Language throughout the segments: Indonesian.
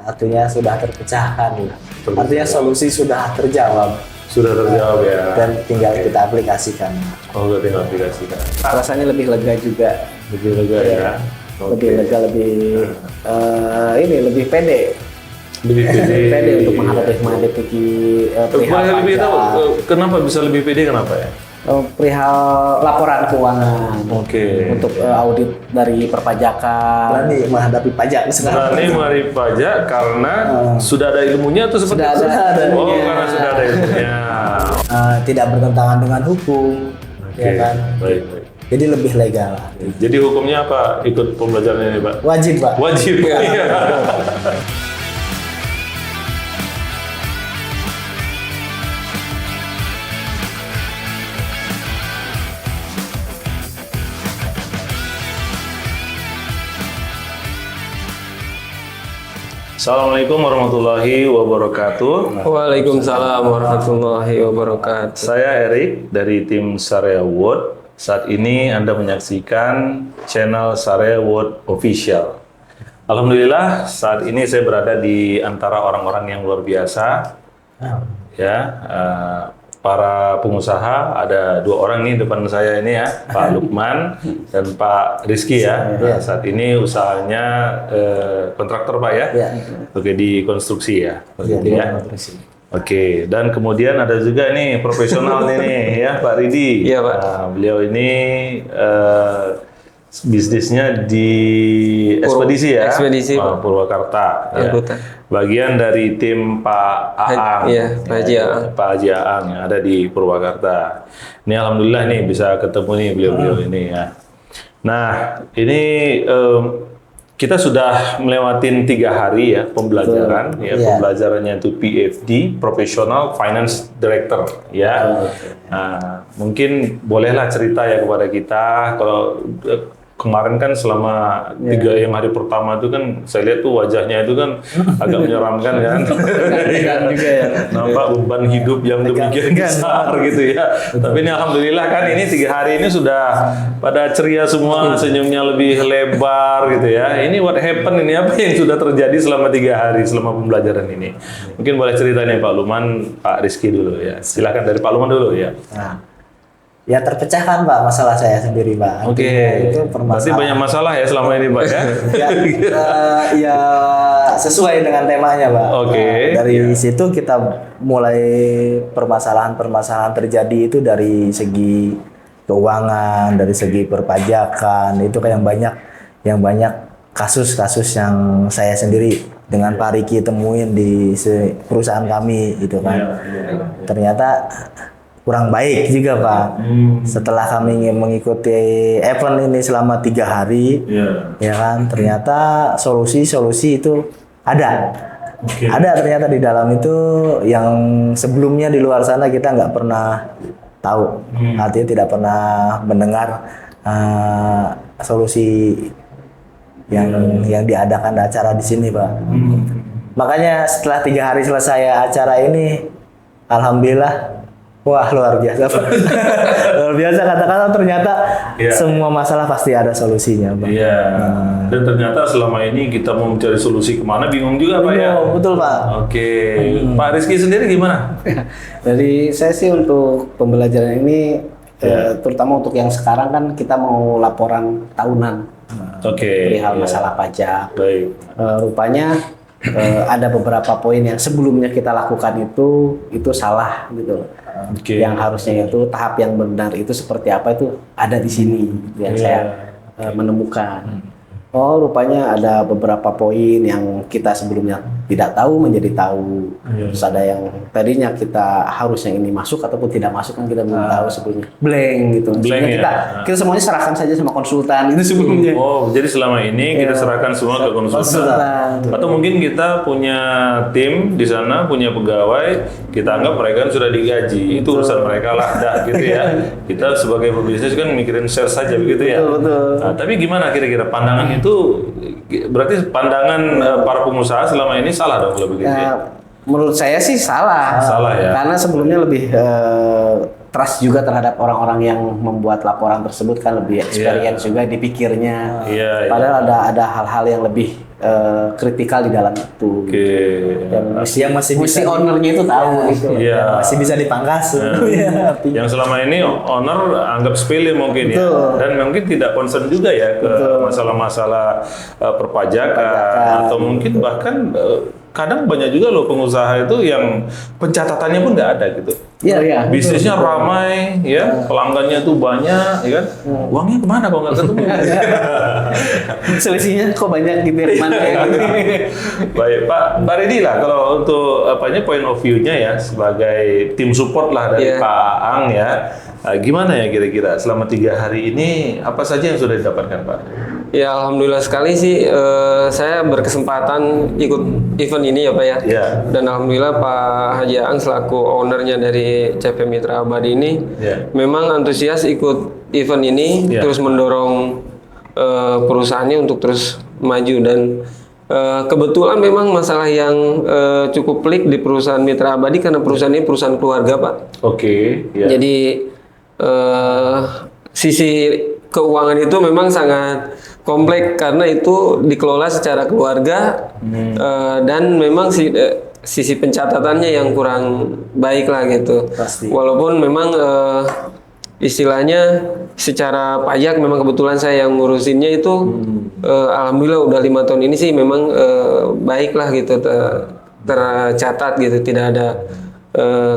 artinya sudah terpecahkan. Artinya solusi sudah terjawab. Sudah terjawab ya. Dan tinggal kita aplikasikan. Oh, udah tinggal aplikasikan. Rasanya lebih lega juga. Lebih lega ya. Lebih lega, lebih pede. Lebih pede untuk menghadapi perihal lebih tahu pajak. kenapa bisa lebih pede, kenapa ya? Perihal laporan keuangan. Oke. Untuk audit dari perpajakan. Berani menghadapi pajak sekarang. Berani menghadapi pajak karena sudah ada ilmunya atau seperti itu? Ada Oh, ilmunya. karena sudah ada ilmunya. Tidak bertentangan dengan hukum. Oke. Ya kan? Baik. Jadi lebih legal. Jadi hukumnya apa ikut pembelajaran ini, Pak? Wajib, Pak. Wajib. Iya. Assalamualaikum warahmatullahi wabarakatuh. Waalaikumsalam warahmatullahi wabarakatuh. Saya Erik dari tim Sharia World. Saat ini Anda menyaksikan channel Sharia World Official. Alhamdulillah, saat ini saya berada di antara orang-orang yang luar biasa. Ya, para pengusaha, ada dua orang nih depan saya ini ya, Pak Lukman dan Pak Rizky ya. Nah, saat ini usahanya kontraktor, Pak ya. Oke, di konstruksi ya. Oke, dan kemudian ada juga nih profesional nih ya, Pak Ridi. Iya, Pak. Nah, beliau ini bisnisnya di ekspedisi ya, Ekspedisi, Pak. Purwakarta. Ya. Anggota. Bagian dari tim Pak Aang, Iya, Pak Haji Aang. Pak Haji Aang yang ada di Purwakarta. Ini alhamdulillah nih bisa ketemu nih beliau-beliau ini ya. Nah, ini kita sudah melewatin 3 hari ya pembelajaran. Ya, pembelajarannya itu PFD, Professional Finance Director ya. Nah, mungkin bolehlah cerita ya kepada kita kalau kemarin kan selama 3 hari pertama itu kan saya lihat tuh wajahnya itu kan agak menyeramkan kan. juga ya. Nampak beban hidup yang demikian besar gitu ya. Tapi ini alhamdulillah kan ini 3 hari ini sudah pada ceria semua, senyumnya lebih lebar gitu ya. Ini what happened ini, apa yang sudah terjadi selama 3 hari selama pembelajaran ini. Mungkin boleh cerita nih Pak Luman, Pak Rizky dulu ya. Silakan dari Pak Luman dulu ya. Nah, ya terpecahkan Pak masalah saya sendiri Pak. Oke. Itu Berarti banyak masalah ya selama ini Pak ya? ya sesuai dengan temanya Pak. Oke. Dari situ kita mulai permasalahan-permasalahan terjadi itu dari segi keuangan, dari segi perpajakan, itu kan yang banyak kasus-kasus yang saya sendiri dengan Pak Riki temuin di perusahaan kami gitu kan. Ternyata kurang baik juga Pak. Setelah kami mengikuti event ini selama 3 hari, ya kan, ternyata solusi-solusi itu ada. Ada ternyata di dalam itu yang sebelumnya di luar sana kita nggak pernah tahu. Artinya tidak pernah mendengar solusi yang diadakan acara di sini Pak. Makanya setelah 3 hari selesai acara ini, alhamdulillah. Wah, luar biasa. Luar biasa, kata-kata ternyata semua masalah pasti ada solusinya, Pak. Iya. Dan ternyata selama ini kita mau mencari solusi kemana bingung juga, Pak ya? Betul, Pak. Oke. Pak Rizky sendiri gimana? Dari saya sih untuk pembelajaran ini, terutama untuk yang sekarang kan kita mau laporan tahunan. Perihal masalah pajak. Baik. Rupanya ada beberapa poin yang sebelumnya kita lakukan itu salah gitu. Yang harusnya itu tahap yang benar itu seperti apa itu ada di sini yang saya menemukan. Oh, rupanya ada beberapa poin yang kita sebelumnya tidak tahu menjadi tahu. Terus ada yang tadinya kita harusnya ini masuk ataupun tidak masuk kan kita belum tahu sebelumnya. Blank gitu. Blank Kita semuanya serahkan saja sama konsultan itu sebelumnya. Oh, jadi selama ini kita serahkan semua ke konsultan. Atau mungkin kita punya tim di sana, punya pegawai, kita anggap mereka kan sudah digaji. Itu urusan mereka lah, dah gitu ya. Kita sebagai pebisnis kan mikirin sales saja begitu ya. Nah, tapi gimana kira-kira pandangan itu? Berarti pandangan para pengusaha selama ini salah dong kalau begitu ya? Menurut saya sih salah. Salah ya. Karena sebelumnya lebih trust juga terhadap orang-orang yang membuat laporan tersebut kan lebih experience juga dipikirnya. Iya, Padahal ada hal-hal yang lebih kritikal di dalam itu. Oke. Yang masih Mesti bisa ownernya itu tahu gitu. Iya. masih bisa dipangkas. Ya, artinya. Yang selama ini owner anggap sepele mungkin Betul. ya, dan mungkin tidak concern juga ya ke masalah-masalah perpajakan atau mungkin bahkan kadang banyak juga loh pengusaha itu yang pencatatannya pun nggak ada gitu. Iya. Bisnisnya ramai, ya pelanggannya tuh banyak, ya kan? Uangnya kemana kalau nggak ketemu? Selisihnya kok banyak gitu ya, mana ya gitu. Baik Pak Ridi lah kalau untuk point of view-nya ya sebagai tim support lah dari Iya. Pak Aang ya. Gimana ya kira-kira selama 3 hari ini apa saja yang sudah didapatkan Pak? Ya alhamdulillah sekali sih saya berkesempatan ikut event ini ya Pak ya. Iya. Dan alhamdulillah Pak Haji Aang selaku ownernya dari CV Mitra Abadi ini Iya. memang antusias ikut event ini, Iya. terus mendorong perusahaannya untuk terus maju. Dan kebetulan memang masalah yang cukup pelik di perusahaan Mitra Abadi karena perusahaan ini perusahaan keluarga Pak. Oke, ya. Jadi sisi keuangan itu memang sangat kompleks karena itu dikelola secara keluarga dan memang sisi pencatatannya yang kurang baik lah gitu. Pasti. Walaupun memang istilahnya secara pajak memang kebetulan saya yang ngurusinnya itu alhamdulillah udah 5 tahun ini sih memang baik lah gitu tercatat gitu, tidak ada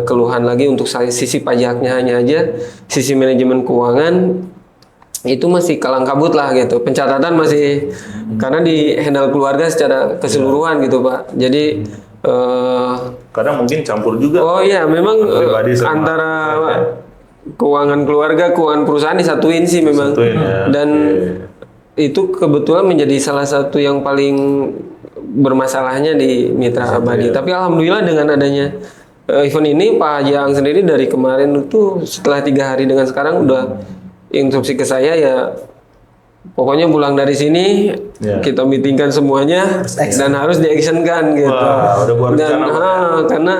keluhan lagi untuk sisi pajaknya. Hanya aja sisi manajemen keuangan itu masih kalang kabut lah gitu, pencatatan masih karena di handle keluarga secara keseluruhan gitu Pak. Jadi Kadang mungkin campur juga. oh iya memang Pribadi sama antara keuangan keluarga, keuangan perusahaan disatuin sih memang. Disatuin ya. Dan itu kebetulan menjadi salah satu yang paling bermasalahnya di Mitra Abadi. Tapi alhamdulillah dengan adanya event ini Pak Haji Aang sendiri dari kemarin itu setelah 3 hari dengan sekarang udah instruksi ke saya ya pokoknya pulang dari sini kita meetingkan semuanya dan harus di-actionkan gitu. Wah, udah buat Dan rencana. karena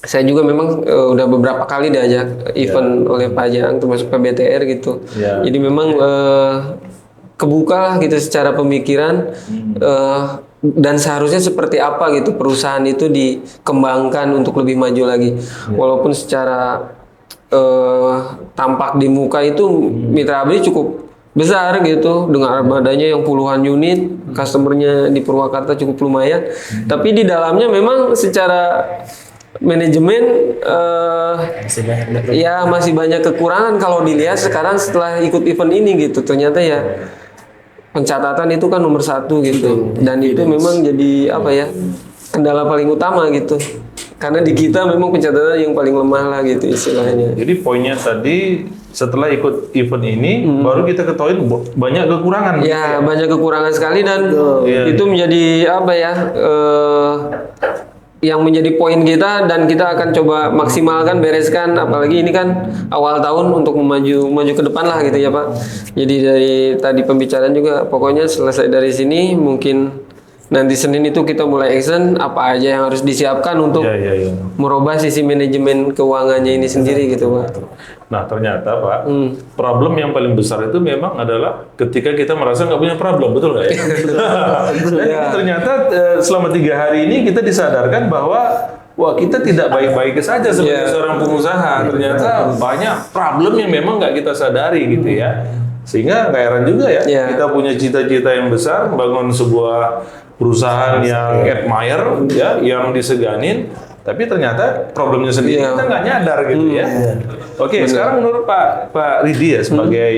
saya juga memang udah beberapa kali diajak event oleh Pak Haji Aang termasuk PBTR gitu. Ya. Jadi memang kebuka lah gitu secara pemikiran dan seharusnya seperti apa gitu perusahaan itu dikembangkan untuk lebih maju lagi. Walaupun secara tampak di muka itu Mitra Abadi cukup besar gitu dengan armadanya yang puluhan unit, customernya di Purwakarta cukup lumayan. Tapi di dalamnya memang secara manajemen ya masih banyak kekurangan kalau dilihat sekarang setelah ikut event ini gitu. Ternyata ya pencatatan itu kan nomor 1 gitu, dan itu memang jadi apa ya kendala paling utama gitu. Karena di kita memang pencatatan yang paling lemah lah gitu istilahnya. Jadi poinnya tadi setelah ikut event ini baru kita ketahui banyak kekurangan. Ya banyak kekurangan sekali dan itu menjadi apa ya yang menjadi poin kita dan kita akan coba maksimalkan bereskan, apalagi ini kan awal tahun untuk maju ke depan lah gitu ya Pak. Jadi dari tadi pembicaraan juga pokoknya selesai dari sini mungkin nanti Senin itu kita mulai action apa aja yang harus disiapkan untuk merubah sisi manajemen keuangannya ini sendiri gitu Pak. Nah ternyata Pak, problem yang paling besar itu memang adalah ketika kita merasa nggak punya problem, betul nggak ya? Dan ternyata selama 3 hari ini kita disadarkan bahwa wah kita tidak baik-baik saja sebagai seorang pengusaha. Ternyata banyak problem yang memang nggak kita sadari gitu ya. Sehingga nggak heran juga ya kita punya cita-cita yang besar, bangun sebuah perusahaan yang admire ya, yang diseganin, tapi ternyata problemnya sendiri kita nggak nyadar gitu ya. Oke, sekarang menurut Pak Ridi ya sebagai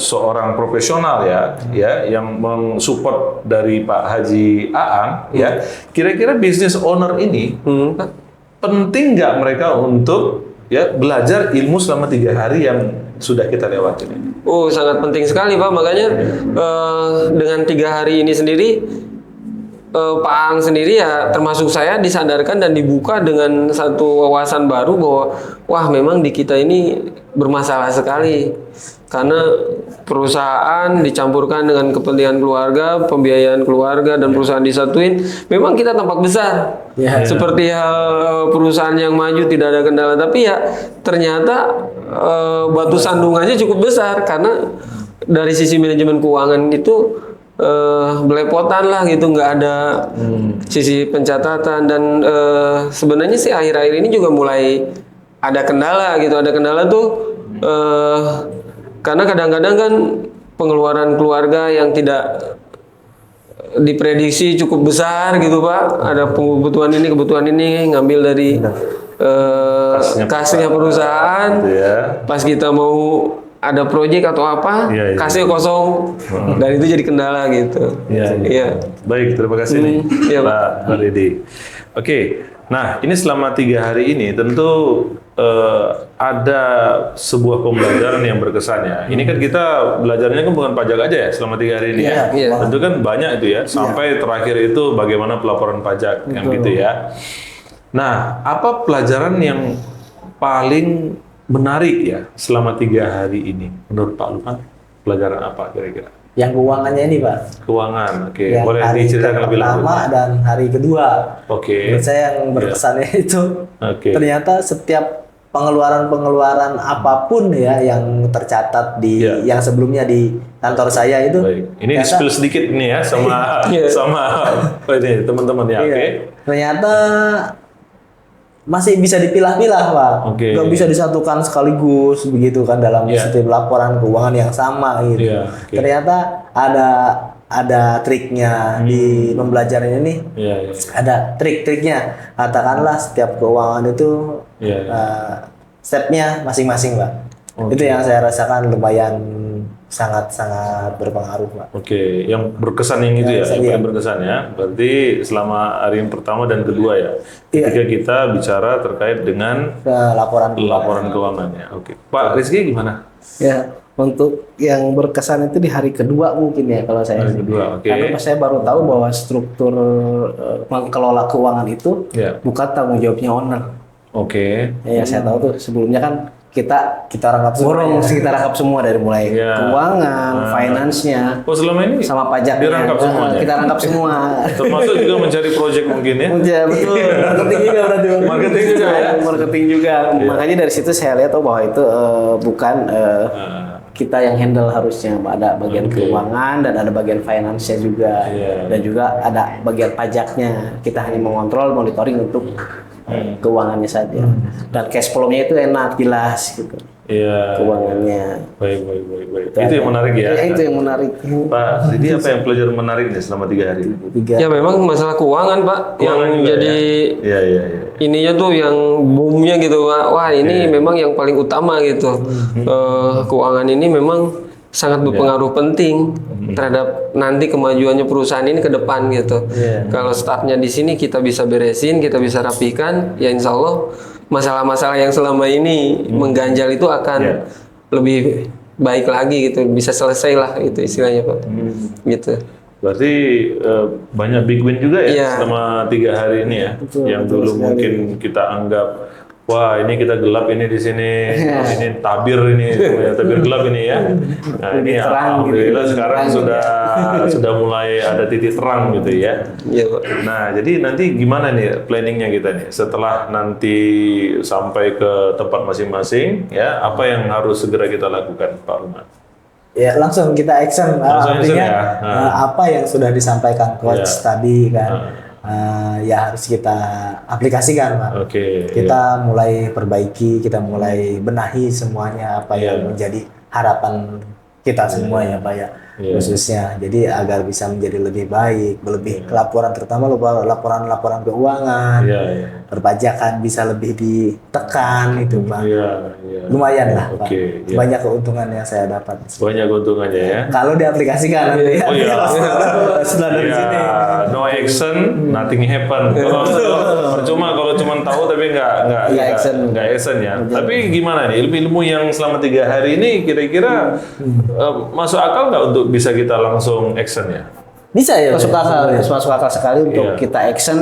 seorang profesional ya yang mensupport dari Pak Haji Aang ya, kira-kira business owner ini penting nggak mereka untuk ya belajar ilmu selama 3 hari yang sudah kita lewati ini? Oh sangat penting sekali Pak, makanya dengan 3 hari ini sendiri Pak Ang sendiri ya termasuk saya disadarkan dan dibuka dengan satu wawasan baru bahwa wah memang di kita ini bermasalah sekali karena perusahaan dicampurkan dengan kepentingan keluarga, pembiayaan keluarga dan perusahaan disatuin, memang kita tampak besar. Seperti hal perusahaan yang maju tidak ada kendala, tapi ya ternyata batu sandungannya cukup besar karena dari sisi manajemen keuangan itu belepotan lah gitu, nggak ada sisi pencatatan dan sebenarnya sih akhir-akhir ini juga mulai ada kendala gitu, ada kendala tuh karena kadang-kadang kan pengeluaran keluarga yang tidak diprediksi cukup besar gitu Pak, ada kebutuhan ini ngambil dari kasnya perusahaan, gitu ya. pas kita mau ada proyek atau apa, kasnya kosong, dan itu jadi kendala gitu. Iya. Baik, terima kasih nih Iya, Pak Dede. Oke, nah ini selama 3 hari ini tentu ada sebuah pembelajaran yang berkesan ya. Ini kan kita belajarnya kan bukan pajak aja ya selama 3 hari ini ya. Tentu kan banyak itu ya, sampai terakhir itu bagaimana pelaporan pajak yang gitu ya. Nah, apa pelajaran yang paling menarik ya selama 3 hari ini menurut Pak Lukman? Pelajaran apa kira-kira? Yang keuangannya ini Pak. Keuangan, oke. Yang Boleh hari diceritakan lebih lanjut? pertama dan hari kedua. Oke. Menurut saya yang berkesannya itu ternyata setiap pengeluaran apapun ya yang tercatat di yang sebelumnya di kantor saya itu. Baik. Ini di-spill sedikit ini ya sama ini teman-teman ya. Oke. Ternyata masih bisa dipilah-pilah Pak. Nggak bisa disatukan sekaligus begitu kan dalam setiap laporan keuangan yang sama gitu. Ternyata ada triknya di pembelajaran ini. Ada trik-triknya. Katakanlah setiap keuangan itu stepnya masing-masing Pak. Itu yang saya rasakan lumayan sangat-sangat berpengaruh Pak. Oke, yang berkesan yang itu ya, yang paling berkesan ya. Berarti selama hari yang pertama dan kedua ya, ketika kita bicara terkait dengan laporan keuangan ya. Oke, Pak Rizky gimana? Ya, untuk yang berkesan itu di hari kedua mungkin ya kalau saya. Hari kedua, oke. Karena saya baru tahu bahwa struktur mengelola keuangan itu bukan tanggung jawabnya owner. Oke. Ya, saya tahu tuh sebelumnya kan kita rangkap semua, kita rangkap semua dari mulai keuangan, finance-nya, selama ini sama pajaknya, dirangkap semuanya. Kita rangkap semua. Termasuk juga mencari proyek mungkin ya. Ya betul. Marketing juga berarti. Marketing juga ya. Marketing juga. Makanya dari situ saya lihat bahwa itu bukan kita yang handle harusnya, ada bagian keuangan dan ada bagian finance-nya juga, dan juga ada bagian pajaknya. Kita hanya mengontrol, monitoring untuk keuangannya saja, dan cash flow-nya itu enak, jelas gitu. Keuangannya. Baik. Itu yang menarik ya. Itu yang menarik. Pak, jadi apa yang pelajaran menarik nih selama 3 hari? Ya memang masalah keuangan Pak, yang jadi ininya tuh yang boomnya gitu Pak. Wah ini memang yang paling utama gitu. Keuangan ini memang sangat berpengaruh penting terhadap nanti kemajuannya perusahaan ini ke depan gitu. Kalau staffnya di sini kita bisa beresin, kita bisa rapikan, ya insya Allah masalah-masalah yang selama ini mengganjal itu akan lebih baik lagi gitu, bisa selesai lah itu istilahnya Pak. Gitu. Berarti banyak big win juga ya selama 3 hari ini ya. Yang dulu mungkin kita anggap wah ini kita gelap ini di sini, ini tabir ini, tabir gelap ini ya. Nah ini alhamdulillah sekarang sudah mulai ada titik terang gitu ya. Nah jadi nanti gimana nih planningnya kita nih setelah nanti sampai ke tempat masing-masing ya, apa yang harus segera kita lakukan Pak Ruman? Ya langsung kita action, artinya apa yang sudah disampaikan coach tadi kan. Ya harus kita aplikasikan Pak. Kita mulai perbaiki, kita mulai benahi semuanya apa yang menjadi harapan kita semua ya Pak ya, khususnya. Jadi agar bisa menjadi lebih baik, lebih laporan, terutama laporan keuangan, perpajakan bisa lebih ditekan itu Pak. Lumayan lah Pak. Banyak keuntungan yang saya dapat. Banyak keuntungannya ya. Kalau diaplikasikan nanti. Setelah dari sini. No action, nothing happen. Percuma kalau cuma tahu tapi nggak action ya. Tapi gimana nih ilmu yang selama 3 hari ini kira-kira masuk akal nggak untuk bisa kita langsung action ya? Bisa ya, masuk Pak? akal, masuk akal sekali untuk Iya. kita action.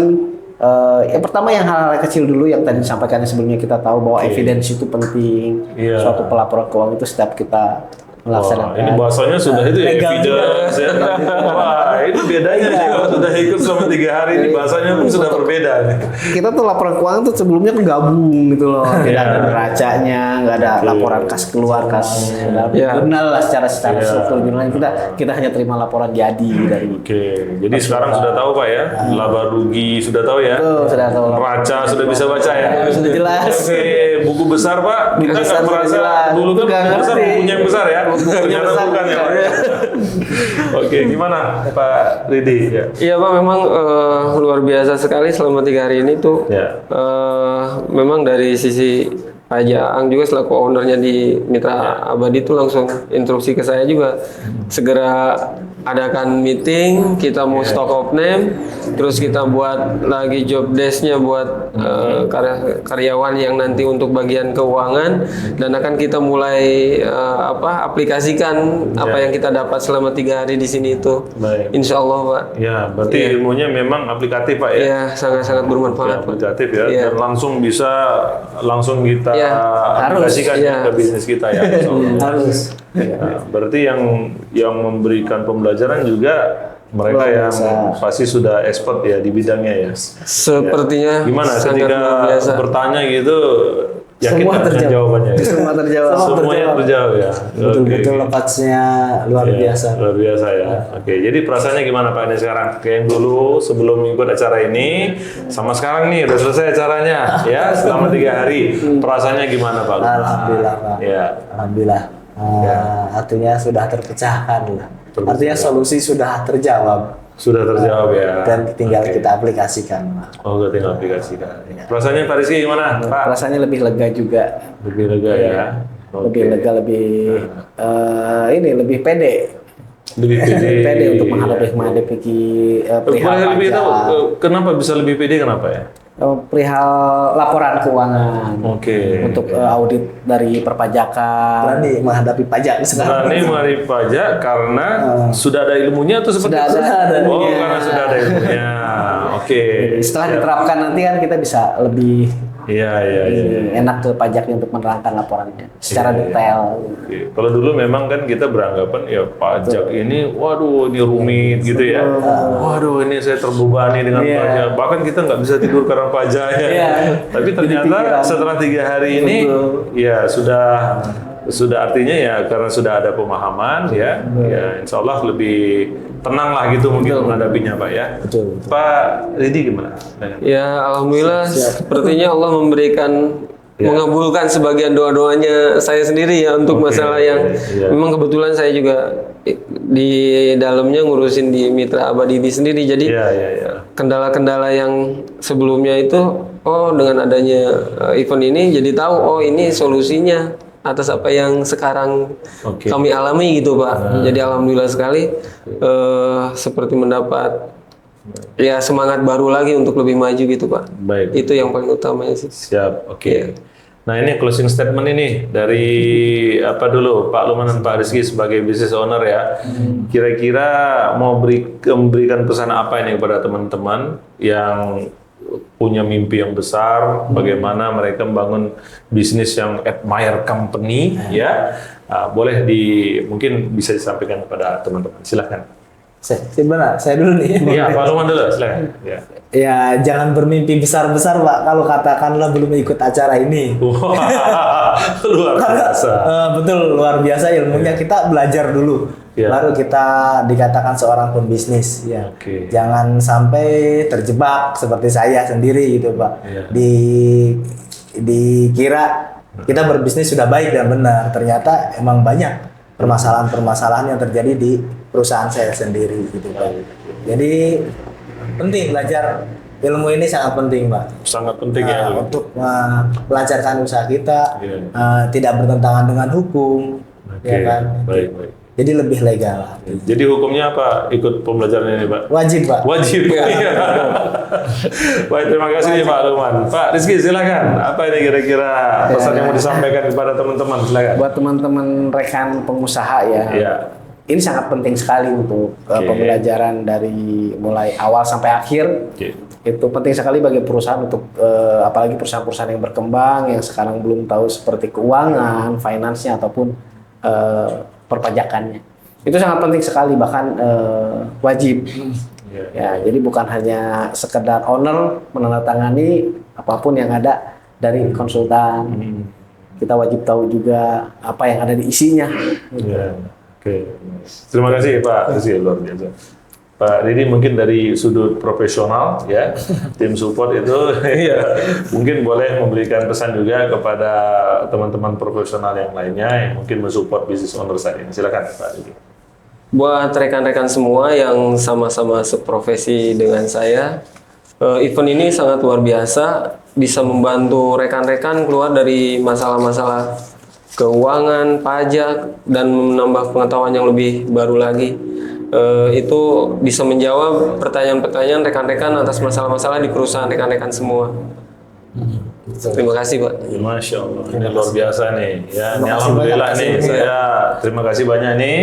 Yang pertama yang hal-hal kecil dulu yang tadi disampaikan sebelumnya, kita tahu bahwa evidence itu penting. Iya. Suatu pelaporan keuangan itu setiap kita Wah, melaksanakan. ini bahasanya sudah itu ya, legal evidence ya. Wah, itu bedanya sih kalau sudah ikut selama 3 hari ini bahasanya pun sudah berbeda nih. Kita tuh laporan keuangan tuh sebelumnya tuh gabung gitu loh, tidak Iya. ada neracanya, nggak ada laporan kas keluar, kas jurnal lah secara struktur jurnal. Kita hanya terima laporan jadi dari. Oke, jadi sekarang sudah tahu Pak ya, laba rugi sudah tahu ya. Tuh, sudah tahu. Neraca sudah bisa baca ya. Sudah jelas. Oke, buku besar Pak. Buku Kita besar nggak sudah merasa jelas. dulu kan Nggak buku besar ngerti. bukunya yang besar ya. Bukunya Ternyata besar, bukan ya Pak. bukan. Oke, gimana Pak Ridi? Ya. Iya Pak, memang luar biasa sekali selama 3 hari ini tuh. Ya. Memang dari sisi Pak Jaang juga selaku ownernya di Mitra Abadi itu langsung instruksi ke saya juga segera adakan meeting, kita mau stock of name, terus kita buat lagi job desk-nya buat karyawan yang nanti untuk bagian keuangan, dan akan kita mulai aplikasikan apa yang kita dapat selama 3 hari di sini itu. Baik. Insya Allah Pak. Ya, berarti ilmunya memang aplikatif Pak ya. Ya, sangat-sangat bermanfaat Pak. Aplikatif ya, Iya. dan langsung kita Ya, aplikasikan harus, ya. ke bisnis kita ya. Harus. Nah, berarti yang memberikan pembelajaran juga mereka yang pasti sudah expert ya di bidangnya ya. Sepertinya Gimana sangat ketika luar biasa. bertanya gitu, yakin Semua nggak dengan terjawab. jawabannya? Ya? Semua terjawab. Semuanya terjawab ya. Betul-betul lepasnya luar Ya, biasa. luar biasa ya. Oke, jadi perasaannya gimana Pak ini sekarang? Kayak yang dulu sebelum ikut acara ini, sama sekarang nih udah selesai acaranya ya selama 3 hari. Perasaannya gimana Pak? Alhamdulillah, Pak. Ya. Alhamdulillah. Artinya sudah terpecahkan lah. Artinya solusi sudah terjawab Sudah terjawab ya. dan tinggal kita aplikasikan, Pak. Oh, udah tinggal aplikasikan. Perasaannya Pak Rizky gimana, Pak? Rasanya lebih lega juga, Lebih lega ya. lebih lega, lebih pede. Lebih pede. Pede untuk menghadapi perihal Boleh lebih tahu pajak, kenapa bisa lebih pede kenapa ya? perihal laporan keuangan, Oke. untuk audit dari perpajakan. Berani menghadapi pajak sekarang. Berani menghadapi pajak karena sudah ada ilmunya atau seperti Sudah itu? ada Oh, ilmunya. karena sudah ada ilmunya. Oke. Setelah diterapkan nanti kan kita bisa lebih Iya. enak ke pajaknya untuk menerangkan laporannya secara detail. Oke. Kalau dulu memang kan kita beranggapan ya pajak ini, waduh ini rumit gitu ya. Waduh ini saya terbebani dengan pajak. Bahkan kita nggak bisa tidur karena pajaknya. Iya. Tapi ternyata setelah 3 hari ini, ya sudah artinya ya karena sudah ada pemahaman ya insya Allah lebih tenang lah gitu mungkin menghadapinya Pak ya. Betul. Pak Ridi gimana? Ya, alhamdulillah sepertinya Allah memberikan mengabulkan sebagian doa-doanya saya sendiri ya untuk masalah yang memang kebetulan saya juga di dalamnya ngurusin di Mitra Abadi ini sendiri. Jadi kendala-kendala yang sebelumnya itu dengan adanya event ini jadi tahu ini solusinya atas apa yang sekarang kami alami gitu Pak. Jadi alhamdulillah sekali seperti mendapat semangat baru lagi untuk lebih maju gitu Pak. Baik. Itu yang paling utamanya sih. Siap, oke. Nah ini closing statement ini dari apa dulu Pak Luman dan Pak Rizky sebagai business owner ya. Kira-kira mau memberikan pesan apa ini kepada teman-teman yang punya mimpi yang besar, bagaimana mereka membangun bisnis yang admire company ya. Boleh mungkin bisa disampaikan kepada teman-teman. Silakan. Saya dulu nih. Iya, Pak Luman dulu, silakan. Ya. Ya, jangan bermimpi besar-besar, Pak. Kalau katakanlah belum ikut acara ini. Wah, luar biasa. Betul, luar biasa ilmunya. Kita belajar dulu. Baru kita dikatakan seorang pembisnis. Ya. Jangan sampai terjebak seperti saya sendiri gitu, Pak. Dikira kita berbisnis sudah baik dan benar. Ternyata emang banyak permasalahan-permasalahan yang terjadi di perusahaan saya sendiri gitu, Pak. Jadi penting belajar ilmu ini, sangat penting, Pak. Sangat penting ya untuk melancarkan usaha kita, tidak bertentangan dengan hukum, ya kan? Baik. Jadi lebih legal lah. Jadi hukumnya apa? Ikut pembelajaran ini, Pak? Wajib, Pak. Wajib. Iya. Baik, terima kasih Pak Luman. Pak Rizky, silakan. Apa ini kira-kira pesan yang mau disampaikan kepada teman-teman? Silakan. Buat teman-teman rekan pengusaha ya. Iya. ini sangat penting sekali untuk pembelajaran dari mulai awal sampai akhir. Itu penting sekali bagi perusahaan untuk apalagi perusahaan-perusahaan yang berkembang yang sekarang belum tahu seperti keuangan, finance-nya ataupun perpajakannya. Itu sangat penting sekali, bahkan wajib. Ya, jadi bukan hanya sekedar owner menandatangani apapun yang ada dari konsultan. Kita wajib tahu juga apa yang ada di isinya. Oke. Terima kasih Pak Rizky, luar biasa. Pak Didi mungkin dari sudut profesional ya, tim support itu ya mungkin boleh memberikan pesan juga kepada teman-teman profesional yang lainnya yang mungkin mensupport business owner saat ini. Silakan Pak Didi. Buat rekan-rekan semua yang sama-sama seprofesi dengan saya, event ini sangat luar biasa, bisa membantu rekan-rekan keluar dari masalah-masalah keuangan, pajak, dan menambah pengetahuan yang lebih baru lagi. Itu bisa menjawab pertanyaan-pertanyaan rekan-rekan atas masalah-masalah di perusahaan rekan-rekan semua. Terima kasih Pak. Masya Allah, ini luar biasa nih. Ya, ini alhamdulillah nih, saya terima kasih banyak nih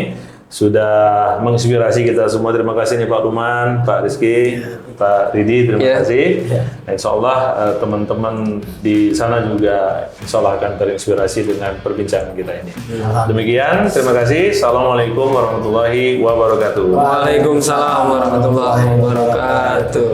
sudah menginspirasi kita semua. Terima kasih nih Pak Luman, Pak Rizky, Pak Ridi, terima kasih. Insya Allah teman-teman di sana juga insya Allah akan terinspirasi dengan perbincangan kita ini. Demikian, terima kasih. Assalamualaikum warahmatullahi wabarakatuh. Waalaikumsalam warahmatullahi wabarakatuh.